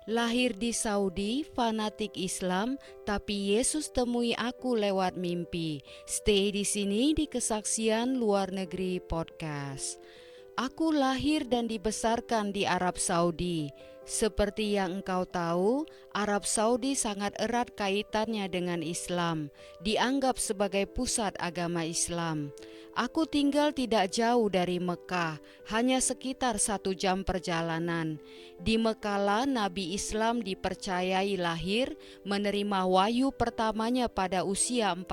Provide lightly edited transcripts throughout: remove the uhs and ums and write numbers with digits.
Lahir di Saudi, fanatik Islam, tapi Yesus temui aku lewat mimpi. Stay di sini di Kesaksian Luar Negeri Podcast. Aku lahir dan dibesarkan di Arab Saudi. Seperti yang engkau tahu, Arab Saudi sangat erat kaitannya dengan Islam, dianggap sebagai pusat agama Islam. Aku tinggal tidak jauh dari Mekah, hanya sekitar 1 jam perjalanan. Di Mekah Nabi Islam dipercayai lahir, menerima wahyu pertamanya pada usia 40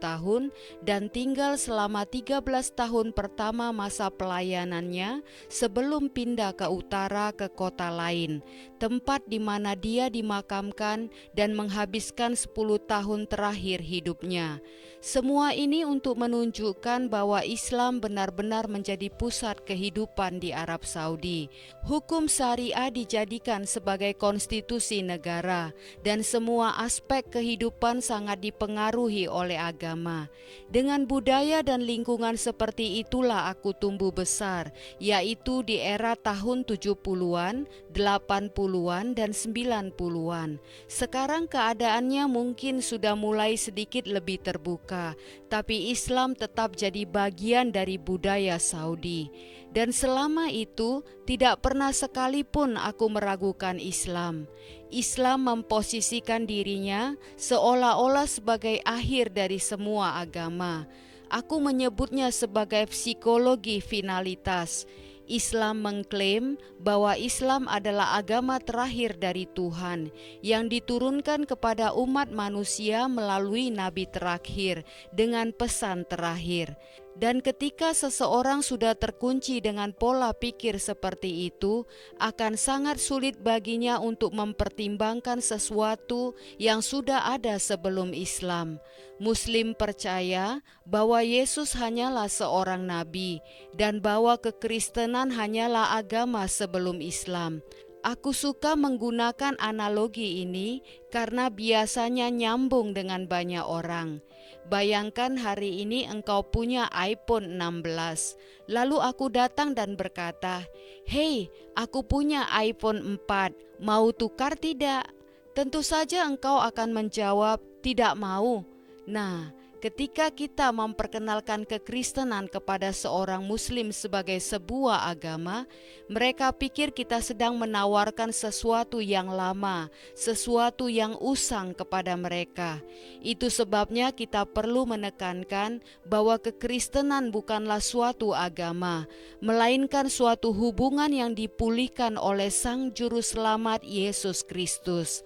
tahun dan tinggal selama 13 tahun pertama masa pelayanannya sebelum pindah ke utara ke kota lain, tempat di mana dia dimakamkan dan menghabiskan 10 tahun terakhir hidupnya. Semua ini untuk menunjukkan bahwa Islam benar-benar menjadi pusat kehidupan di Arab Saudi. Hukum syariah dijadikan sebagai konstitusi negara dan semua aspek kehidupan sangat dipengaruhi oleh agama. Dengan budaya dan lingkungan seperti itulah aku tumbuh besar, yaitu di era tahun 70-an, 80-an, dan 90-an. Sekarang keadaannya mungkin sudah mulai sedikit lebih terbuka, tapi Islam tetap jadi bagian dari budaya Saudi. Dan selama itu tidak pernah sekalipun aku meragukan Islam. Islam memposisikan dirinya seolah-olah sebagai akhir dari semua agama. Aku menyebutnya sebagai psikologi finalitas. Islam mengklaim bahwa Islam adalah agama terakhir dari Tuhan yang diturunkan kepada umat manusia melalui nabi terakhir dengan pesan terakhir. Dan ketika seseorang sudah terkunci dengan pola pikir seperti itu, akan sangat sulit baginya untuk mempertimbangkan sesuatu yang sudah ada sebelum Islam. Muslim percaya bahwa Yesus hanyalah seorang nabi dan bahwa kekristenan hanyalah agama sebelum Islam. Aku suka menggunakan analogi ini karena biasanya nyambung dengan banyak orang. Bayangkan hari ini engkau punya iPhone 16. Lalu aku datang dan berkata, "Hei, aku punya iPhone 4. Mau tukar tidak?" Tentu saja engkau akan menjawab, "Tidak mau." Nah, ketika kita memperkenalkan kekristenan kepada seorang muslim sebagai sebuah agama, mereka pikir kita sedang menawarkan sesuatu yang lama, sesuatu yang usang kepada mereka. Itu sebabnya kita perlu menekankan bahwa kekristenan bukanlah suatu agama, melainkan suatu hubungan yang dipulihkan oleh Sang Juru Selamat Yesus Kristus.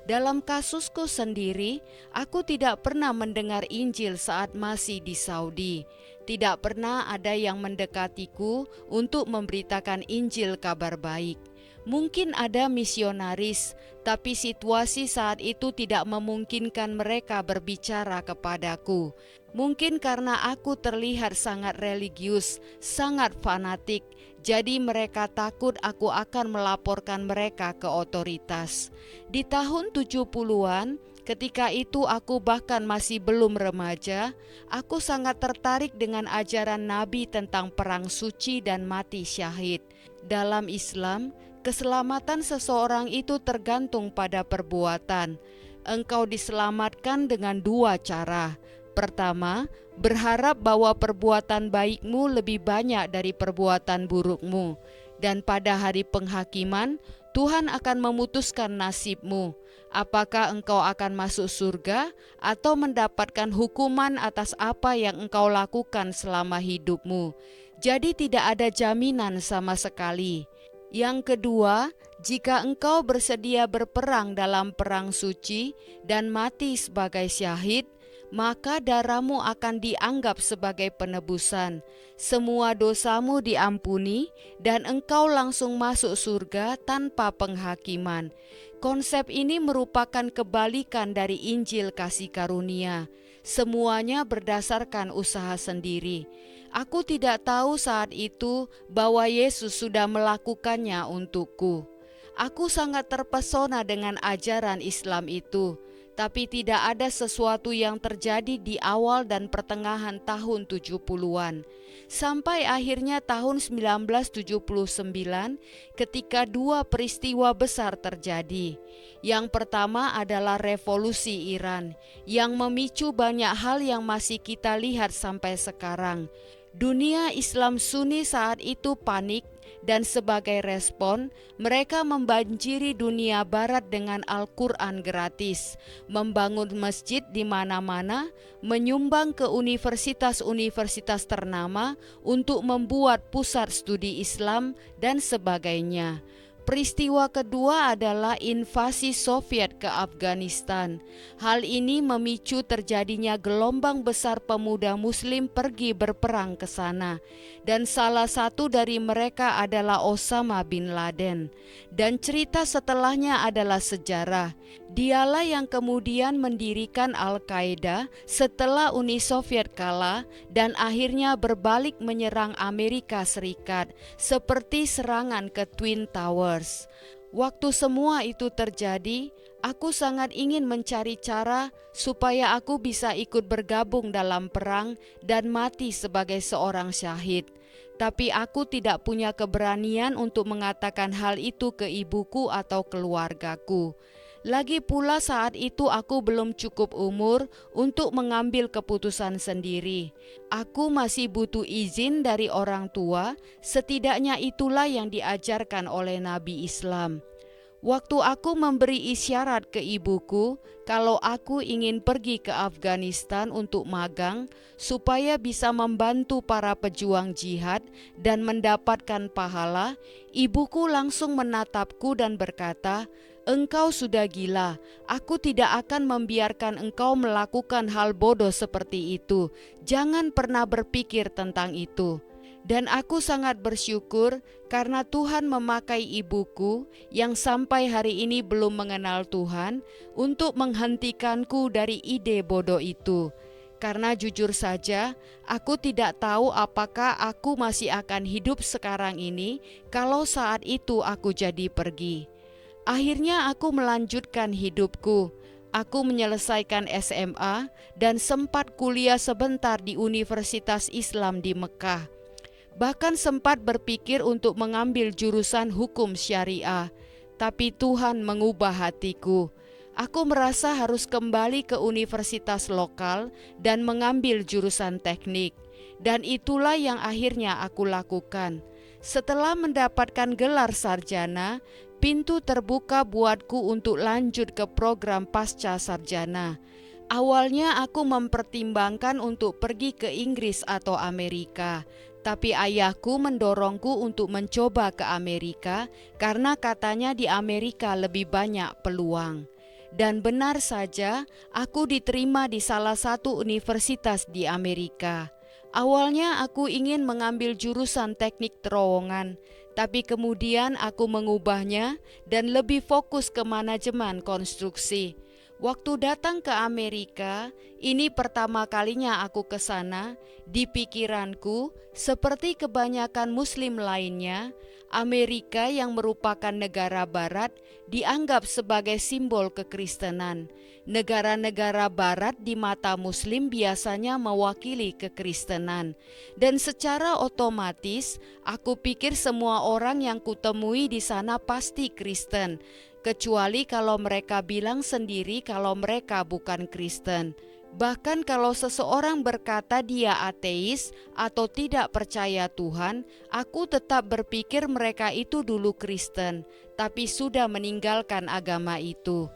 Dalam kasusku sendiri, aku tidak pernah mendengar Injil saat masih di Saudi. Tidak pernah ada yang mendekatiku untuk memberitakan Injil kabar baik. Mungkin ada misionaris, tapi situasi saat itu tidak memungkinkan mereka berbicara kepadaku. Mungkin karena aku terlihat sangat religius, sangat fanatik, jadi mereka takut aku akan melaporkan mereka ke otoritas. Di tahun 70-an, ketika itu aku bahkan masih belum remaja, aku sangat tertarik dengan ajaran Nabi tentang perang suci dan mati syahid. Dalam Islam, keselamatan seseorang itu tergantung pada perbuatan. Engkau diselamatkan dengan 2 cara. Pertama, berharap bahwa perbuatan baikmu lebih banyak dari perbuatan burukmu. Dan pada hari penghakiman, Tuhan akan memutuskan nasibmu. Apakah engkau akan masuk surga atau mendapatkan hukuman atas apa yang engkau lakukan selama hidupmu. Jadi tidak ada jaminan sama sekali. Yang kedua, jika engkau bersedia berperang dalam perang suci dan mati sebagai syahid, maka darahmu akan dianggap sebagai penebusan. Semua dosamu diampuni dan engkau langsung masuk surga tanpa penghakiman. Konsep ini merupakan kebalikan dari Injil kasih karunia. Semuanya berdasarkan usaha sendiri. Aku tidak tahu saat itu bahwa Yesus sudah melakukannya untukku. Aku sangat terpesona dengan ajaran Islam itu. tapi tidak ada sesuatu yang terjadi di awal dan pertengahan tahun 70-an. Sampai akhirnya tahun 1979 ketika dua peristiwa besar terjadi. Yang pertama adalah revolusi Iran yang memicu banyak hal yang masih kita lihat sampai sekarang. Dunia Islam Sunni saat itu panik dan sebagai respon, mereka membanjiri dunia barat dengan Al-Quran gratis, membangun masjid di mana-mana, menyumbang ke universitas-universitas ternama untuk membuat pusat studi Islam dan sebagainya. Peristiwa kedua adalah invasi Soviet ke Afghanistan. Hal ini memicu terjadinya gelombang besar pemuda Muslim pergi berperang ke sana, dan salah satu dari mereka adalah Osama bin Laden. Dan cerita setelahnya adalah sejarah. Dialah yang kemudian mendirikan Al-Qaeda setelah Uni Soviet kalah dan akhirnya berbalik menyerang Amerika Serikat, seperti serangan ke Twin Towers. Waktu semua itu terjadi, aku sangat ingin mencari cara supaya aku bisa ikut bergabung dalam perang dan mati sebagai seorang syahid. Tapi aku tidak punya keberanian untuk mengatakan hal itu ke ibuku atau keluargaku. Lagi pula saat itu aku belum cukup umur untuk mengambil keputusan sendiri. Aku masih butuh izin dari orang tua, setidaknya itulah yang diajarkan oleh Nabi Islam. Waktu aku memberi isyarat ke ibuku kalau aku ingin pergi ke Afghanistan untuk magang supaya bisa membantu para pejuang jihad dan mendapatkan pahala, ibuku langsung menatapku dan berkata, "Engkau sudah gila, aku tidak akan membiarkan engkau melakukan hal bodoh seperti itu. Jangan pernah berpikir tentang itu." Dan aku sangat bersyukur karena Tuhan memakai ibuku yang sampai hari ini belum mengenal Tuhan untuk menghentikanku dari ide bodoh itu. Karena jujur saja, aku tidak tahu apakah aku masih akan hidup sekarang ini kalau saat itu aku jadi pergi. Akhirnya aku melanjutkan hidupku. Aku menyelesaikan SMA dan sempat kuliah sebentar di Universitas Islam di Mekah. Bahkan sempat berpikir untuk mengambil jurusan hukum syariah, tapi Tuhan mengubah hatiku. Aku merasa harus kembali ke universitas lokal dan mengambil jurusan teknik. Dan itulah yang akhirnya aku lakukan. Setelah mendapatkan gelar sarjana, pintu terbuka buatku untuk lanjut ke program pasca sarjana. Awalnya aku mempertimbangkan untuk pergi ke Inggris atau Amerika. Tapi ayahku mendorongku untuk mencoba ke Amerika karena katanya di Amerika lebih banyak peluang. Dan benar saja, aku diterima di salah satu universitas di Amerika. Awalnya aku ingin mengambil jurusan teknik terowongan, tapi kemudian aku mengubahnya dan lebih fokus ke manajemen konstruksi. Waktu datang ke Amerika, ini pertama kalinya aku ke sana. Di pikiranku, seperti kebanyakan Muslim lainnya, Amerika yang merupakan negara barat dianggap sebagai simbol kekristenan. Negara-negara barat di mata Muslim biasanya mewakili kekristenan. Dan secara otomatis, aku pikir semua orang yang kutemui di sana pasti Kristen. Kecuali kalau mereka bilang sendiri kalau mereka bukan Kristen. Bahkan kalau seseorang berkata dia ateis atau tidak percaya Tuhan, aku tetap berpikir mereka itu dulu Kristen, tapi sudah meninggalkan agama itu.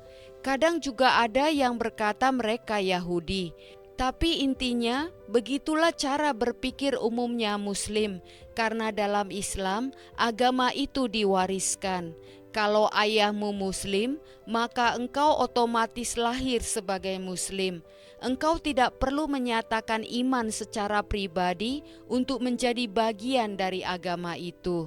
Kadang juga ada yang berkata mereka Yahudi. Tapi intinya, begitulah cara berpikir umumnya Muslim, karena dalam Islam, agama itu diwariskan. Kalau ayahmu Muslim, maka engkau otomatis lahir sebagai Muslim. Engkau tidak perlu menyatakan iman secara pribadi untuk menjadi bagian dari agama itu.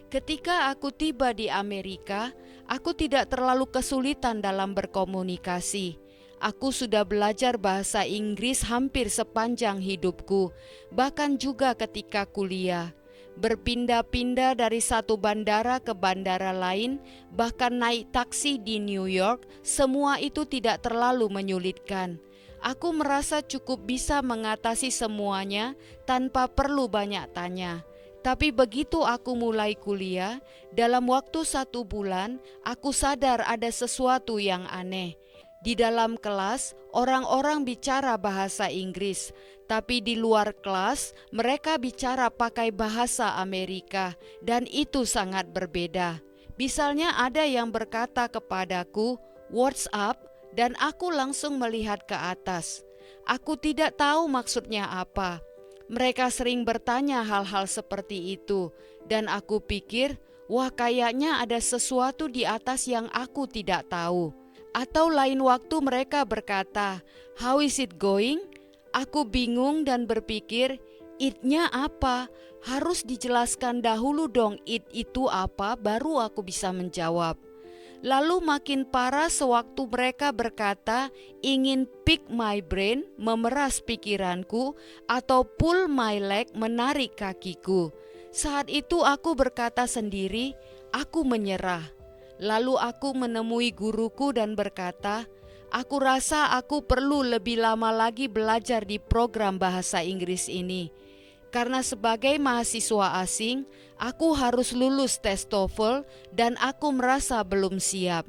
Ketika aku tiba di Amerika, aku tidak terlalu kesulitan dalam berkomunikasi. Aku sudah belajar bahasa Inggris hampir sepanjang hidupku, bahkan juga ketika kuliah. berpindah-pindah dari satu bandara ke bandara lain, bahkan naik taksi di New York, semua itu tidak terlalu menyulitkan. Aku merasa cukup bisa mengatasi semuanya tanpa perlu banyak tanya. Tapi begitu aku mulai kuliah, dalam waktu 1 bulan, aku sadar ada sesuatu yang aneh. Di dalam kelas, orang-orang bicara bahasa Inggris, tapi di luar kelas, mereka bicara pakai bahasa Amerika, dan itu sangat berbeda. Misalnya ada yang berkata kepadaku, "What's up?" dan aku langsung melihat ke atas. Aku tidak tahu maksudnya apa. Mereka sering bertanya hal-hal seperti itu, dan aku pikir, wah kayaknya ada sesuatu di atas yang aku tidak tahu. Atau lain waktu mereka berkata, "How is it going?" Aku bingung dan berpikir, "It-nya apa? Harus dijelaskan dahulu dong it itu apa, baru aku bisa menjawab." Lalu makin parah sewaktu mereka berkata ingin pick my brain, memeras pikiranku, atau pull my leg, menarik kakiku. Saat itu aku berkata sendiri, aku menyerah. Lalu aku menemui guruku dan berkata, aku rasa aku perlu lebih lama lagi belajar di program bahasa Inggris ini. Karena sebagai mahasiswa asing, aku harus lulus tes TOEFL dan aku merasa belum siap.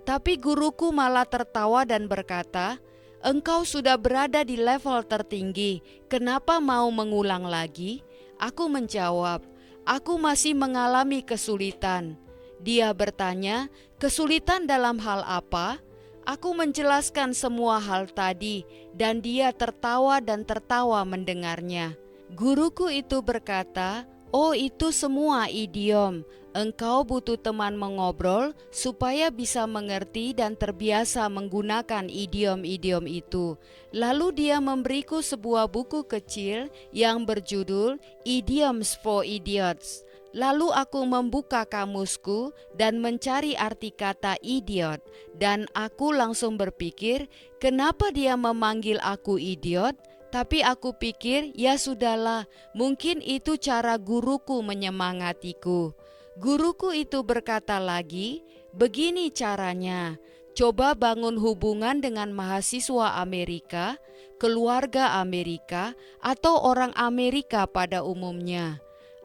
Tapi guruku malah tertawa dan berkata, engkau sudah berada di level tertinggi, kenapa mau mengulang lagi? Aku menjawab, aku masih mengalami kesulitan. Dia bertanya, kesulitan dalam hal apa? Aku menjelaskan semua hal tadi dan dia tertawa dan tertawa mendengarnya. Guruku itu berkata, oh itu semua idiom. Engkau butuh teman mengobrol supaya bisa mengerti dan terbiasa menggunakan idiom-idiom itu. Lalu dia memberiku sebuah buku kecil yang berjudul Idioms for Idiots. Lalu aku membuka kamusku dan mencari arti kata idiot, dan aku langsung berpikir, kenapa dia memanggil aku idiot? Tapi aku pikir, ya sudahlah, mungkin itu cara guruku menyemangatiku. Guruku itu berkata lagi, begini caranya, coba bangun hubungan dengan mahasiswa Amerika, keluarga Amerika, atau orang Amerika pada umumnya.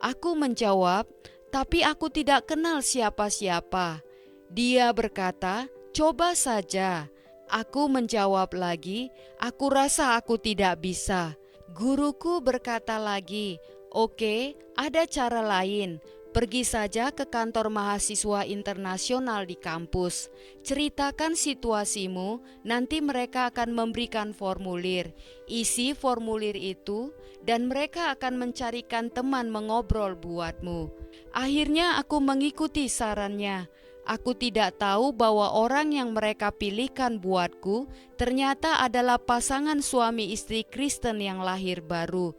Aku menjawab, tapi aku tidak kenal siapa-siapa. Dia berkata, coba saja. Aku menjawab lagi, aku rasa aku tidak bisa. Guruku berkata lagi, oke, ada cara lain. Pergi saja ke kantor mahasiswa internasional di kampus. Ceritakan situasimu, nanti mereka akan memberikan formulir. Isi formulir itu dan mereka akan mencarikan teman mengobrol buatmu. Akhirnya aku mengikuti sarannya. Aku tidak tahu bahwa orang yang mereka pilihkan buatku ternyata adalah pasangan suami istri Kristen yang lahir baru.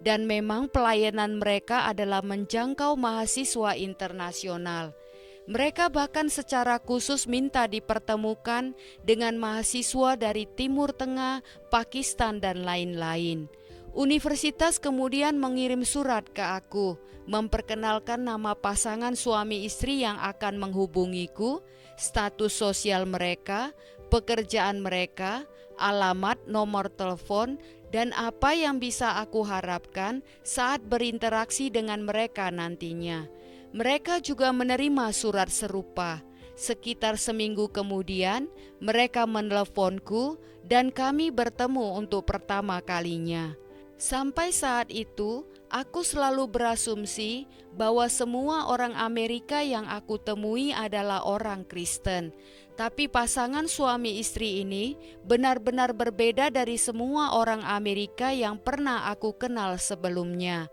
Dan memang pelayanan mereka adalah menjangkau mahasiswa internasional. Mereka bahkan secara khusus minta dipertemukan dengan mahasiswa dari Timur Tengah, Pakistan, dan lain-lain. Universitas kemudian mengirim surat ke aku, memperkenalkan nama pasangan suami istri yang akan menghubungiku, status sosial mereka, pekerjaan mereka, alamat, nomor telepon, dan apa yang bisa aku harapkan saat berinteraksi dengan mereka nantinya. Mereka juga menerima surat serupa. Sekitar seminggu kemudian, mereka meneleponku dan kami bertemu untuk pertama kalinya. Sampai saat itu, aku selalu berasumsi bahwa semua orang Amerika yang aku temui adalah orang Kristen. Tapi pasangan suami istri ini benar-benar berbeda dari semua orang Amerika yang pernah aku kenal sebelumnya.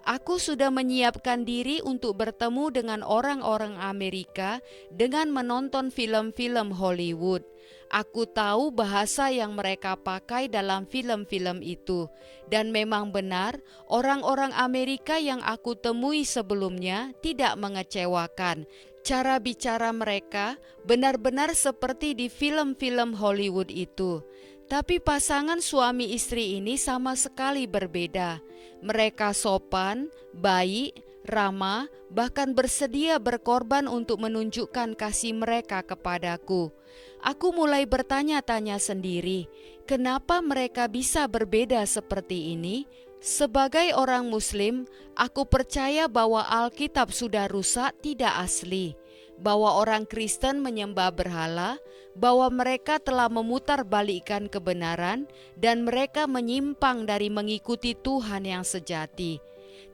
Aku sudah menyiapkan diri untuk bertemu dengan orang-orang Amerika dengan menonton film-film Hollywood. Aku tahu bahasa yang mereka pakai dalam film-film itu, dan memang benar orang-orang Amerika yang aku temui sebelumnya tidak mengecewakan. Cara bicara mereka benar-benar seperti di film-film Hollywood itu. Tapi pasangan suami istri ini sama sekali berbeda. Mereka sopan, baik, ramah, bahkan bersedia berkorban untuk menunjukkan kasih mereka kepadaku. Aku mulai bertanya-tanya sendiri, kenapa mereka bisa berbeda seperti ini? Sebagai orang Muslim, aku percaya bahwa Alkitab sudah rusak, tidak asli, bahwa orang Kristen menyembah berhala, bahwa mereka telah memutarbalikkan kebenaran, dan mereka menyimpang dari mengikuti Tuhan yang sejati.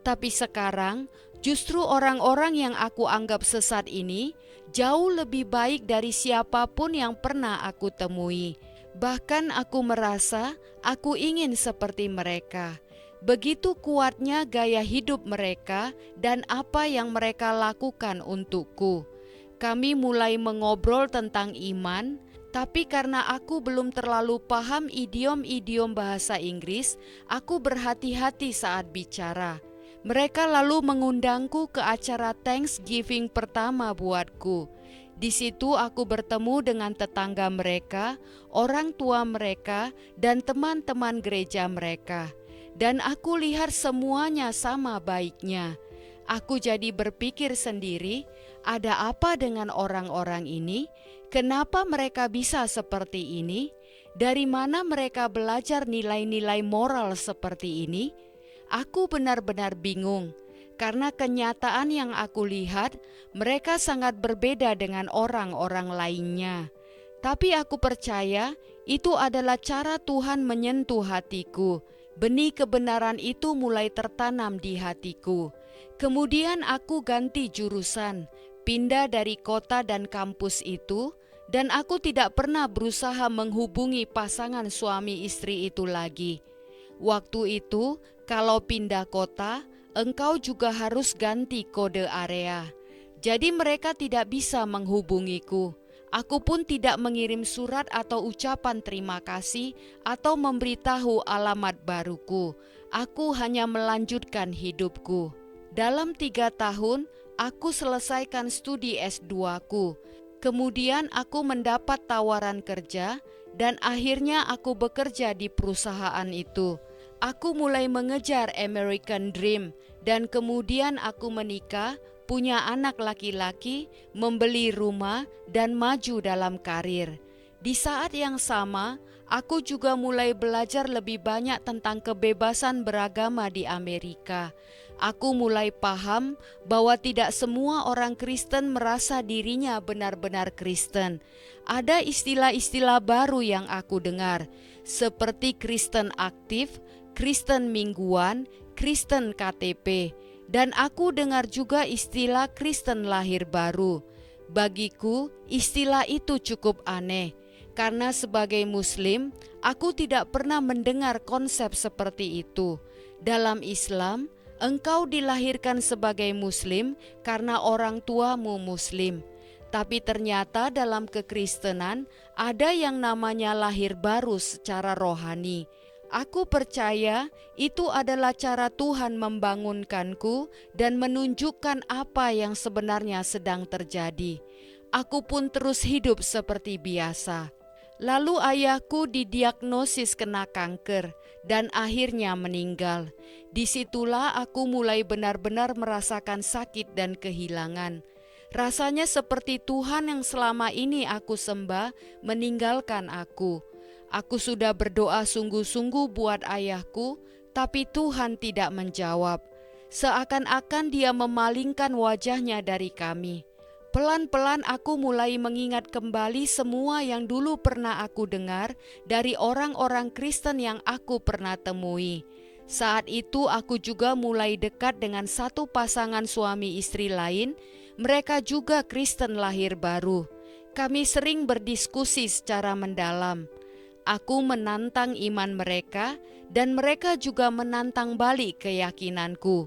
Tapi sekarang, justru orang-orang yang aku anggap sesat ini jauh lebih baik dari siapapun yang pernah aku temui. Bahkan aku merasa aku ingin seperti mereka. Begitu kuatnya gaya hidup mereka dan apa yang mereka lakukan untukku. Kami mulai mengobrol tentang iman, tapi karena aku belum terlalu paham idiom-idiom bahasa Inggris, aku berhati-hati saat bicara. Mereka lalu mengundangku ke acara Thanksgiving pertama buatku. Di situ aku bertemu dengan tetangga mereka, orang tua mereka, dan teman-teman gereja mereka. Dan aku lihat semuanya sama baiknya. Aku jadi berpikir sendiri, ada apa dengan orang-orang ini? Kenapa mereka bisa seperti ini? Dari mana mereka belajar nilai-nilai moral seperti ini? Aku benar-benar bingung, karena kenyataan yang aku lihat, mereka sangat berbeda dengan orang-orang lainnya. Tapi aku percaya itu adalah cara Tuhan menyentuh hatiku. Benih kebenaran itu mulai tertanam di hatiku. Kemudian aku ganti jurusan, pindah dari kota dan kampus itu, dan aku tidak pernah berusaha menghubungi pasangan suami istri itu lagi. Waktu itu, kalau pindah kota, engkau juga harus ganti kode area. Jadi mereka tidak bisa menghubungiku. Aku pun tidak mengirim surat atau ucapan terima kasih atau memberitahu alamat baruku. Aku hanya melanjutkan hidupku. Dalam 3 tahun, aku selesaikan studi S2-ku. Kemudian aku mendapat tawaran kerja dan akhirnya aku bekerja di perusahaan itu. Aku mulai mengejar American Dream dan kemudian aku menikah, punya anak laki-laki, membeli rumah, dan maju dalam karir. Di saat yang sama, aku juga mulai belajar lebih banyak tentang kebebasan beragama di Amerika. Aku mulai paham bahwa tidak semua orang Kristen merasa dirinya benar-benar Kristen. Ada istilah-istilah baru yang aku dengar, seperti Kristen aktif, Kristen mingguan, Kristen KTP. Dan aku dengar juga istilah Kristen lahir baru. Bagiku, istilah itu cukup aneh, karena sebagai Muslim, aku tidak pernah mendengar konsep seperti itu. Dalam Islam, engkau dilahirkan sebagai Muslim karena orang tuamu Muslim. Tapi ternyata dalam kekristenan ada yang namanya lahir baru secara rohani. Aku percaya itu adalah cara Tuhan membangunkanku dan menunjukkan apa yang sebenarnya sedang terjadi. Aku pun terus hidup seperti biasa. Lalu ayahku didiagnosis kena kanker dan akhirnya meninggal. Disitulah aku mulai benar-benar merasakan sakit dan kehilangan. Rasanya seperti Tuhan yang selama ini aku sembah meninggalkan aku. Aku sudah berdoa sungguh-sungguh buat ayahku, tapi Tuhan tidak menjawab. Seakan-akan Dia memalingkan wajahnya dari kami. Pelan-pelan aku mulai mengingat kembali semua yang dulu pernah aku dengar dari orang-orang Kristen yang aku pernah temui. Saat itu aku juga mulai dekat dengan satu pasangan suami istri lain. Mereka juga Kristen lahir baru. Kami sering berdiskusi secara mendalam. Aku menantang iman mereka dan mereka juga menantang balik keyakinanku.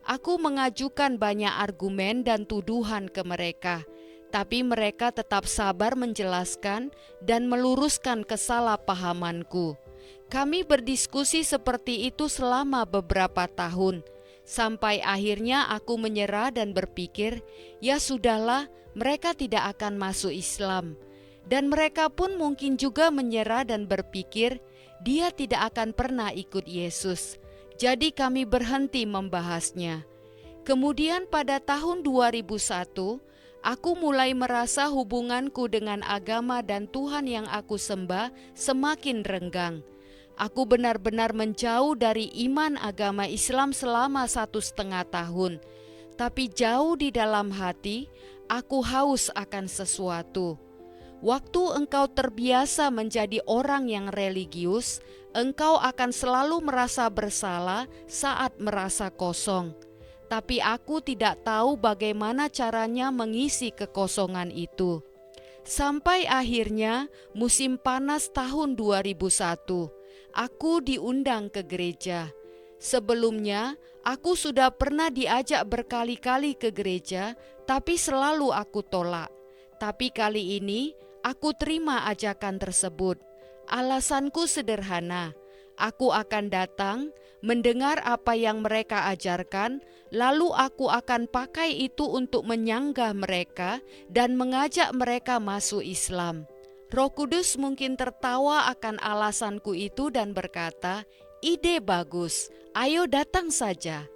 Aku mengajukan banyak argumen dan tuduhan ke mereka, tapi mereka tetap sabar menjelaskan dan meluruskan kesalahpahamanku. Kami berdiskusi seperti itu selama beberapa tahun, sampai akhirnya aku menyerah dan berpikir, ya sudahlah, mereka tidak akan masuk Islam. Dan mereka pun mungkin juga menyerah dan berpikir dia tidak akan pernah ikut Yesus. Jadi kami berhenti membahasnya. Kemudian pada tahun 2001, aku mulai merasa hubunganku dengan agama dan Tuhan yang aku sembah semakin renggang. Aku benar-benar menjauh dari iman agama Islam selama 1,5 tahun. Tapi jauh di dalam hati, aku haus akan sesuatu. Waktu engkau terbiasa menjadi orang yang religius, engkau akan selalu merasa bersalah saat merasa kosong. Tapi aku tidak tahu bagaimana caranya mengisi kekosongan itu. Sampai akhirnya musim panas tahun 2001, aku diundang ke gereja. Sebelumnya, aku sudah pernah diajak berkali-kali ke gereja, tapi selalu aku tolak. Tapi kali ini, aku terima ajakan tersebut. Alasanku sederhana, aku akan datang, mendengar apa yang mereka ajarkan, lalu aku akan pakai itu untuk menyanggah mereka dan mengajak mereka masuk Islam. Roh Kudus mungkin tertawa akan alasanku itu dan berkata, "Ide bagus, ayo datang saja."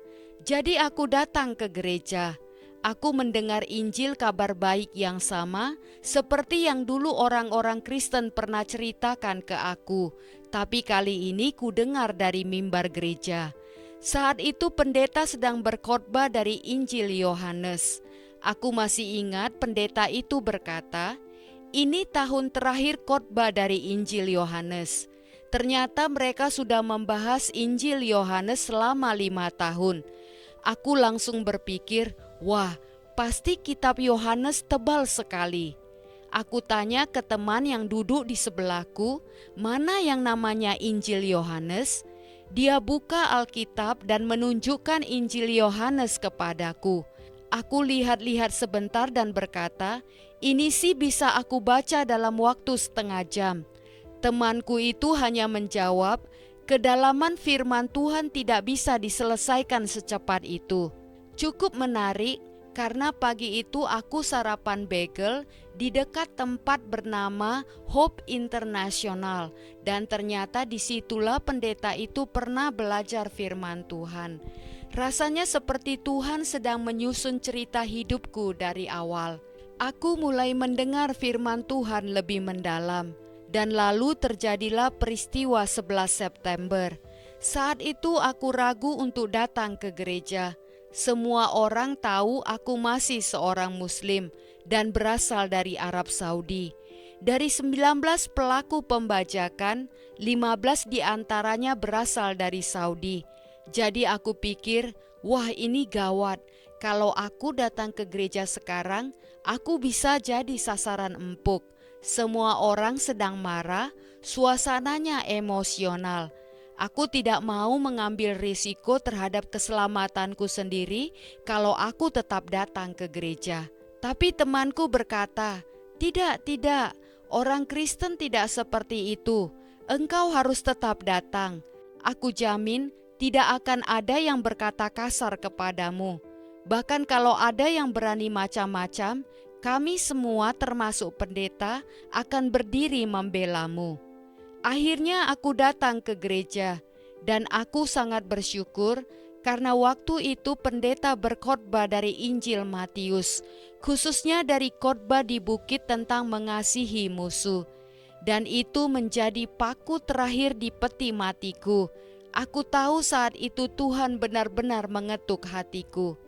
Jadi aku datang ke gereja. Aku mendengar Injil kabar baik yang sama seperti yang dulu orang-orang Kristen pernah ceritakan ke aku, tapi kali ini ku dengar dari mimbar gereja. Saat itu pendeta sedang berkhotbah dari Injil Yohanes. Aku masih ingat pendeta itu berkata, "Ini tahun terakhir khotbah dari Injil Yohanes." Ternyata mereka sudah membahas Injil Yohanes selama 5 tahun. Aku langsung berpikir, wah, pasti kitab Yohanes tebal sekali. Aku tanya ke teman yang duduk di sebelahku, mana yang namanya Injil Yohanes? Dia buka Alkitab dan menunjukkan Injil Yohanes kepadaku. Aku lihat-lihat sebentar dan berkata, "Ini sih bisa aku baca dalam waktu setengah jam." Temanku itu hanya menjawab, "Kedalaman firman Tuhan tidak bisa diselesaikan secepat itu." Cukup menarik karena pagi itu aku sarapan bagel di dekat tempat bernama Hope International, dan ternyata disitulah pendeta itu pernah belajar firman Tuhan. Rasanya seperti Tuhan sedang menyusun cerita hidupku dari awal. Aku mulai mendengar firman Tuhan lebih mendalam. Dan lalu terjadilah peristiwa 11 September. Saat itu aku ragu untuk datang ke gereja. Semua orang tahu aku masih seorang Muslim dan berasal dari Arab Saudi. Dari 19 pelaku pembajakan, 15 diantaranya berasal dari Saudi. Jadi aku pikir, wah ini gawat. Kalau aku datang ke gereja sekarang, aku bisa jadi sasaran empuk. Semua orang sedang marah, suasananya emosional. Aku tidak mau mengambil risiko terhadap keselamatanku sendiri kalau aku tetap datang ke gereja. Tapi temanku berkata, tidak, orang Kristen tidak seperti itu. Engkau harus tetap datang. Aku jamin tidak akan ada yang berkata kasar kepadamu. Bahkan kalau ada yang berani macam-macam, kami semua termasuk pendeta akan berdiri membelamu. Akhirnya aku datang ke gereja dan aku sangat bersyukur karena waktu itu pendeta berkhotbah dari Injil Matius, khususnya dari khotbah di bukit tentang mengasihi musuh. Dan itu menjadi paku terakhir di peti matiku. Aku tahu saat itu Tuhan benar-benar mengetuk hatiku.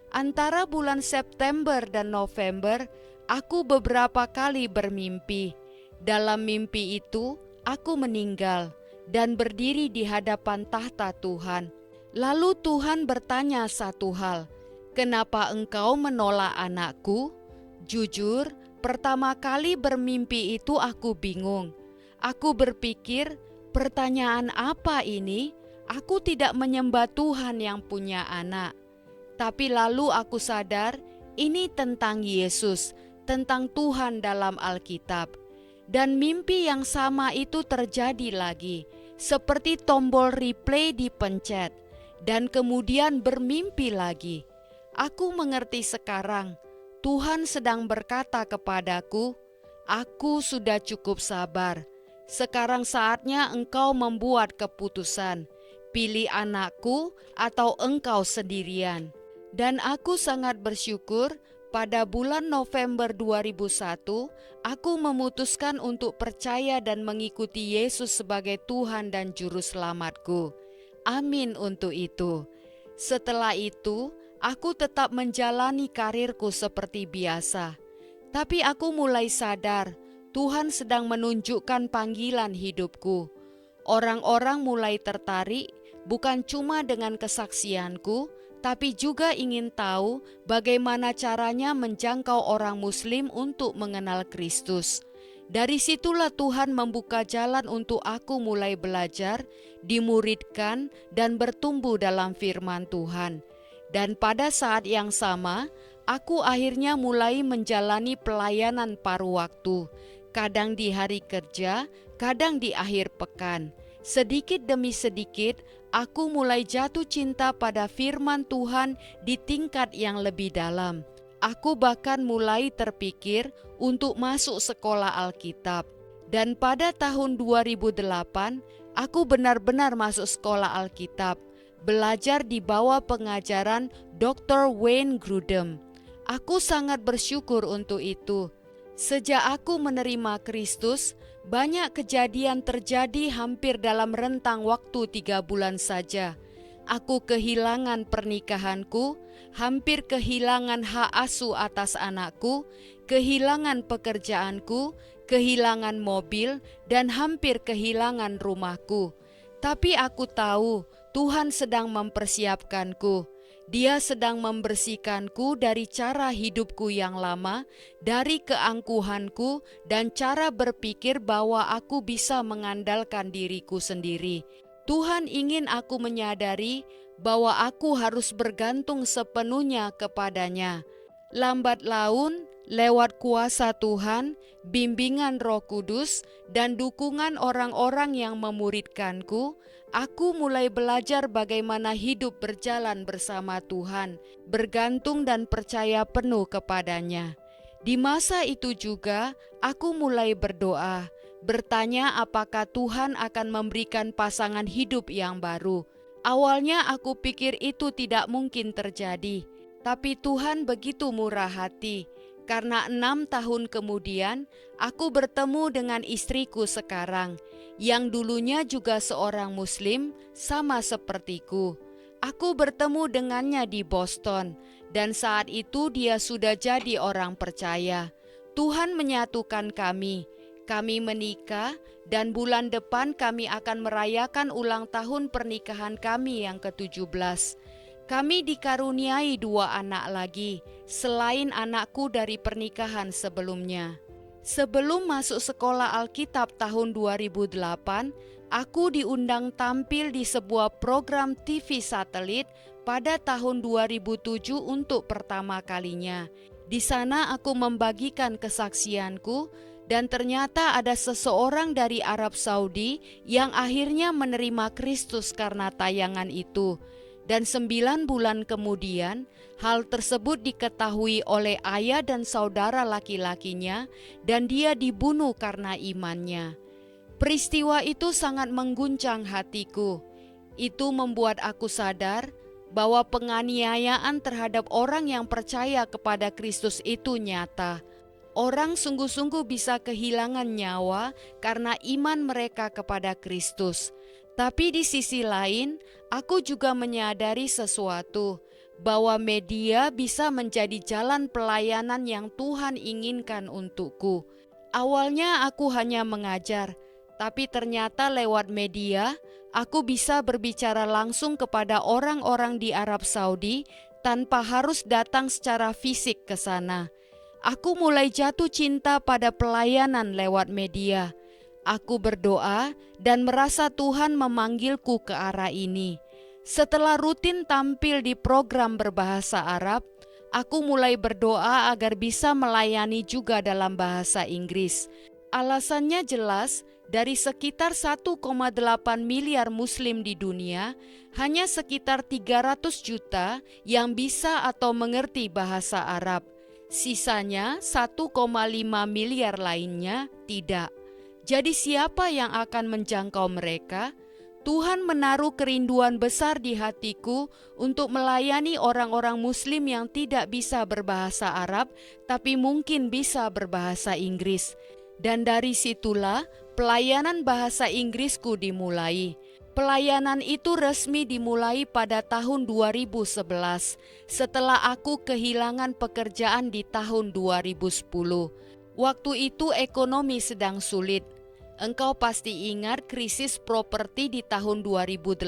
Antara bulan September dan November, aku beberapa kali bermimpi. Dalam mimpi itu, aku meninggal dan berdiri di hadapan tahta Tuhan. Lalu Tuhan bertanya satu hal, "Kenapa engkau menolak anakku?" Jujur, pertama kali bermimpi itu aku bingung. Aku berpikir, pertanyaan apa ini? Aku tidak menyembah Tuhan yang punya anak. Tapi lalu aku sadar ini tentang Yesus, tentang Tuhan dalam Alkitab. Dan mimpi yang sama itu terjadi lagi, seperti tombol replay dipencet, dan kemudian bermimpi lagi. Aku mengerti sekarang, Tuhan sedang berkata kepadaku, "Aku sudah cukup sabar. Sekarang saatnya engkau membuat keputusan. Pilih anakku atau engkau sendirian." Dan aku sangat bersyukur pada bulan November 2001, aku memutuskan untuk percaya dan mengikuti Yesus sebagai Tuhan dan Juru Selamatku. Amin untuk itu. Setelah itu, aku tetap menjalani karirku seperti biasa. Tapi aku mulai sadar, Tuhan sedang menunjukkan panggilan hidupku. Orang-orang mulai tertarik bukan cuma dengan kesaksianku, tapi juga ingin tahu bagaimana caranya menjangkau orang Muslim untuk mengenal Kristus. Dari situlah Tuhan membuka jalan untuk aku mulai belajar, dimuridkan, dan bertumbuh dalam firman Tuhan. Dan pada saat yang sama, aku akhirnya mulai menjalani pelayanan paruh waktu, kadang di hari kerja, kadang di akhir pekan. Sedikit demi sedikit, aku mulai jatuh cinta pada firman Tuhan di tingkat yang lebih dalam. Aku bahkan mulai terpikir untuk masuk sekolah Alkitab. Dan pada tahun 2008, aku benar-benar masuk sekolah Alkitab, belajar di bawah pengajaran Dr. Wayne Grudem. Aku sangat bersyukur untuk itu. Sejak aku menerima Kristus, banyak kejadian terjadi hampir dalam rentang waktu 3 bulan saja. Aku kehilangan pernikahanku, hampir kehilangan hak asuh atas anakku, kehilangan pekerjaanku, kehilangan mobil, dan hampir kehilangan rumahku. Tapi aku tahu Tuhan sedang mempersiapkanku. Dia sedang membersihkanku dari cara hidupku yang lama, dari keangkuhanku dan cara berpikir bahwa aku bisa mengandalkan diriku sendiri. Tuhan ingin aku menyadari bahwa aku harus bergantung sepenuhnya kepadanya. Lambat laun, lewat kuasa Tuhan, bimbingan Roh Kudus, dan dukungan orang-orang yang memuridkanku, aku mulai belajar bagaimana hidup berjalan bersama Tuhan, bergantung dan percaya penuh kepadanya. Di masa itu juga, aku mulai berdoa, bertanya apakah Tuhan akan memberikan pasangan hidup yang baru. Awalnya aku pikir itu tidak mungkin terjadi, tapi Tuhan begitu murah hati. Karena 6 tahun kemudian, aku bertemu dengan istriku sekarang, yang dulunya juga seorang Muslim, sama sepertiku. Aku bertemu dengannya di Boston, dan saat itu dia sudah jadi orang percaya. Tuhan menyatukan kami. Kami menikah, dan bulan depan kami akan merayakan ulang tahun pernikahan kami yang ke-17. Kami dikaruniai 2 anak lagi, selain anakku dari pernikahan sebelumnya. Sebelum masuk sekolah Alkitab tahun 2008, aku diundang tampil di sebuah program TV satelit pada tahun 2007 untuk pertama kalinya. Di sana aku membagikan kesaksianku, dan ternyata ada seseorang dari Arab Saudi yang akhirnya menerima Kristus karena tayangan itu. Dan 9 bulan kemudian, hal tersebut diketahui oleh ayah dan saudara laki-lakinya, dan dia dibunuh karena imannya. Peristiwa itu sangat mengguncang hatiku. Itu membuat aku sadar bahwa penganiayaan terhadap orang yang percaya kepada Kristus itu nyata. Orang sungguh-sungguh bisa kehilangan nyawa karena iman mereka kepada Kristus. Tapi di sisi lain, aku juga menyadari sesuatu, bahwa media bisa menjadi jalan pelayanan yang Tuhan inginkan untukku. Awalnya aku hanya mengajar, tapi ternyata lewat media, aku bisa berbicara langsung kepada orang-orang di Arab Saudi tanpa harus datang secara fisik ke sana. Aku mulai jatuh cinta pada pelayanan lewat media. Aku berdoa dan merasa Tuhan memanggilku ke arah ini. Setelah rutin tampil di program berbahasa Arab, aku mulai berdoa agar bisa melayani juga dalam bahasa Inggris. Alasannya jelas, dari sekitar 1,8 miliar Muslim di dunia, hanya sekitar 300 juta yang bisa atau mengerti bahasa Arab. Sisanya 1,5 miliar lainnya tidak. Jadi siapa yang akan menjangkau mereka? Tuhan menaruh kerinduan besar di hatiku untuk melayani orang-orang Muslim yang tidak bisa berbahasa Arab, tapi mungkin bisa berbahasa Inggris. Dan dari situlah pelayanan bahasa Inggrisku dimulai. Pelayanan itu resmi dimulai pada tahun 2011 setelah aku kehilangan pekerjaan di tahun 2010. Waktu itu ekonomi sedang sulit. Engkau pasti ingat krisis properti di tahun 2008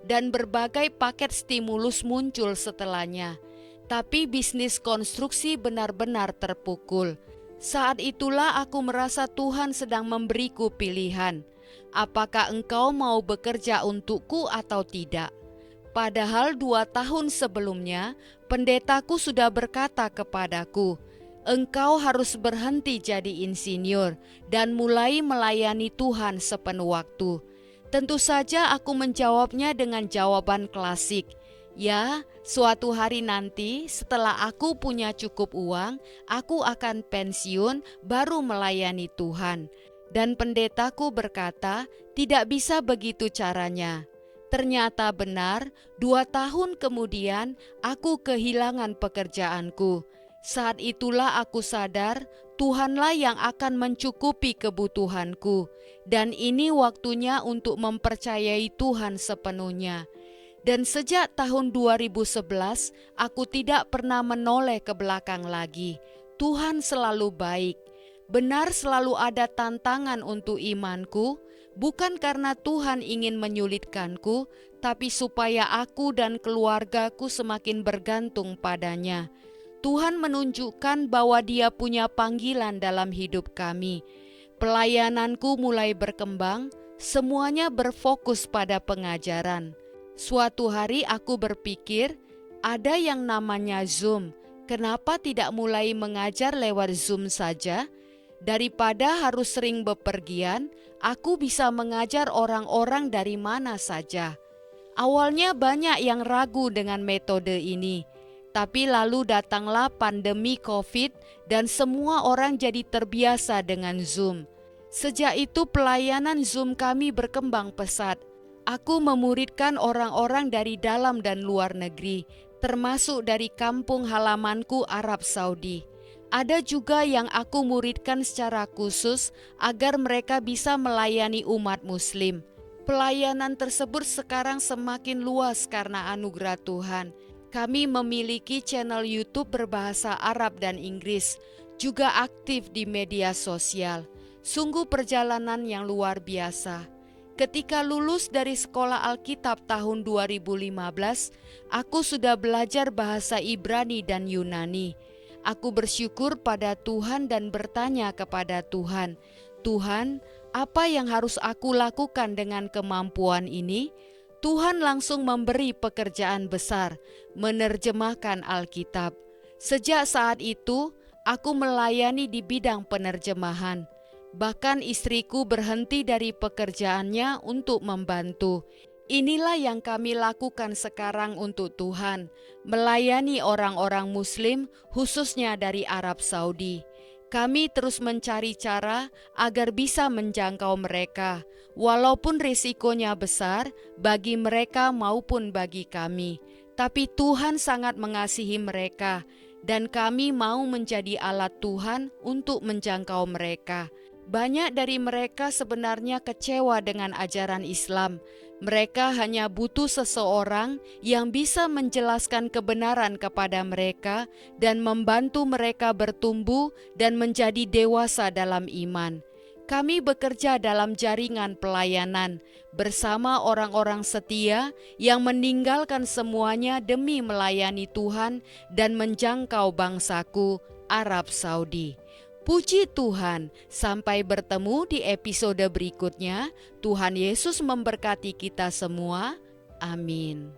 dan berbagai paket stimulus muncul setelahnya. Tapi bisnis konstruksi benar-benar terpukul. Saat itulah aku merasa Tuhan sedang memberiku pilihan. Apakah engkau mau bekerja untukku atau tidak? Padahal 2 tahun sebelumnya, pendetaku sudah berkata kepadaku, engkau harus berhenti jadi insinyur dan mulai melayani Tuhan sepenuh waktu. Tentu saja aku menjawabnya dengan jawaban klasik. Ya, suatu hari nanti setelah aku punya cukup uang, aku akan pensiun baru melayani Tuhan. Dan pendetaku berkata, tidak bisa begitu caranya. Ternyata benar, 2 tahun kemudian aku kehilangan pekerjaanku. Saat itulah aku sadar, Tuhanlah yang akan mencukupi kebutuhanku. Dan ini waktunya untuk mempercayai Tuhan sepenuhnya. Dan sejak tahun 2011, aku tidak pernah menoleh ke belakang lagi. Tuhan selalu baik. Benar selalu ada tantangan untuk imanku, bukan karena Tuhan ingin menyulitkanku, tapi supaya aku dan keluargaku semakin bergantung padanya. Tuhan menunjukkan bahwa Dia punya panggilan dalam hidup kami. Pelayananku mulai berkembang, semuanya berfokus pada pengajaran. Suatu hari aku berpikir, ada yang namanya Zoom, kenapa tidak mulai mengajar lewat Zoom saja? Daripada harus sering bepergian, aku bisa mengajar orang-orang dari mana saja. Awalnya banyak yang ragu dengan metode ini, tapi lalu datanglah pandemi COVID dan semua orang jadi terbiasa dengan Zoom. Sejak itu pelayanan Zoom kami berkembang pesat. Aku memuridkan orang-orang dari dalam dan luar negeri, termasuk dari kampung halamanku Arab Saudi. Ada juga yang aku muridkan secara khusus agar mereka bisa melayani umat Muslim. Pelayanan tersebut sekarang semakin luas karena anugerah Tuhan. Kami memiliki channel YouTube berbahasa Arab dan Inggris, juga aktif di media sosial. Sungguh perjalanan yang luar biasa. Ketika lulus dari sekolah Alkitab tahun 2015, aku sudah belajar bahasa Ibrani dan Yunani. Aku bersyukur pada Tuhan dan bertanya kepada Tuhan, Tuhan, apa yang harus aku lakukan dengan kemampuan ini? Tuhan langsung memberi pekerjaan besar, menerjemahkan Alkitab. Sejak saat itu, aku melayani di bidang penerjemahan. Bahkan istriku berhenti dari pekerjaannya untuk membantu. Inilah yang kami lakukan sekarang untuk Tuhan, melayani orang-orang Muslim khususnya dari Arab Saudi. Kami terus mencari cara agar bisa menjangkau mereka, walaupun risikonya besar bagi mereka maupun bagi kami. Tapi Tuhan sangat mengasihi mereka, dan kami mau menjadi alat Tuhan untuk menjangkau mereka. Banyak dari mereka sebenarnya kecewa dengan ajaran Islam. Mereka hanya butuh seseorang yang bisa menjelaskan kebenaran kepada mereka dan membantu mereka bertumbuh dan menjadi dewasa dalam iman. Kami bekerja dalam jaringan pelayanan bersama orang-orang setia yang meninggalkan semuanya demi melayani Tuhan dan menjangkau bangsaku, Arab Saudi. Puji Tuhan, sampai bertemu di episode berikutnya. Tuhan Yesus memberkati kita semua. Amin.